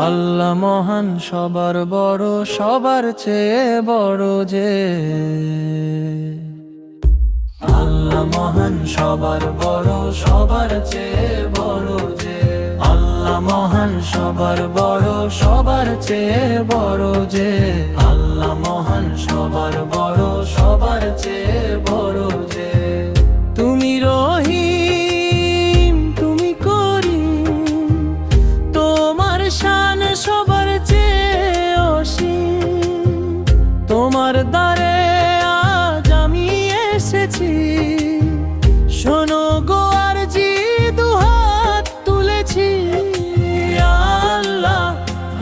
আল্লাহ মহান সবার বড়, সবার চেয়ে বড় যে। আল্লাহ মহান সবার বড়, সবার চেয়ে বড় যে। আল্লাহ মহান সবার বড়, সবার চেয়ে বড় যে। আল্লাহ মহান সবার বড়, সবার চেয়ে বড় যে। তুমি রহিম, তুমি করিম, তোমার শান সবার চেয়ে অসীম। তোমার দ্বারে আজ আমি এসেছি, শোনো গো আরজি দুহাত তুলেছি। ইয়া আল্লাহ,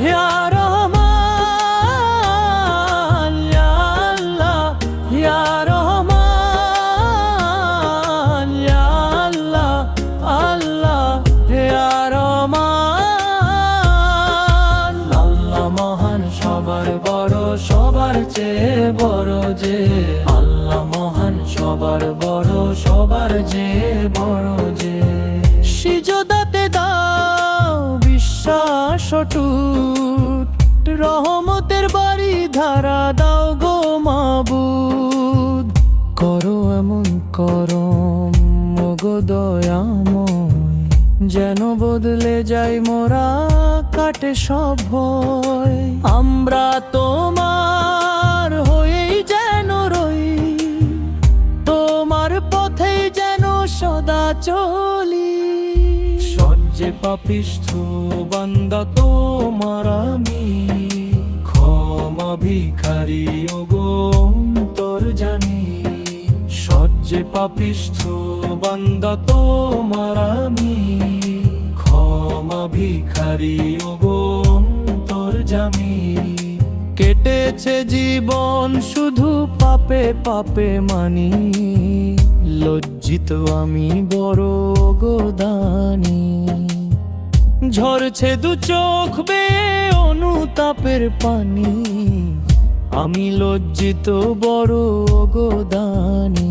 ইয়া রহমান, ইয়া আল্লাহ, ইয়া রহমান, ইয়া আল্লাহ, আল্লাহ, ইয়া রহমান। আল্লাহ মহান সবার বড়, সবার চেয়ে বড় যে। আল্লাহ মহান সবার বড়, সবার চেয়ে বড় যে। সিজদাতে দাও বিশ্বাস অটুট, রহমতের বাড়ি ধারা দাও গো মাবুদ। করো এমন করম গো দয়াময়, যেন বদলে যাই মোরা, কাটে সব ভয়। আমরা তোমার হয়েই যেন রই, তোমার পথেই যেন সদা চলি। সহ্যে পাপিষ্ঠ বান্দা তোমার আমি, ক্ষমা ভিখারি ওগো অন্তর জানি। সহ্যে পাপিষ্ঠ বান্দা তোমার আমি, ক্ষমা ভিখারি ওগো অন্তর জামি। কেটেছে জীবন শুধু পাপে পাপে মানি, লজ্জিত আমি বড় গো দানি। ঝরছে দু চোখ বেয়ে অনুতাপের পানি, আমি লজ্জিত বড় গো দানি।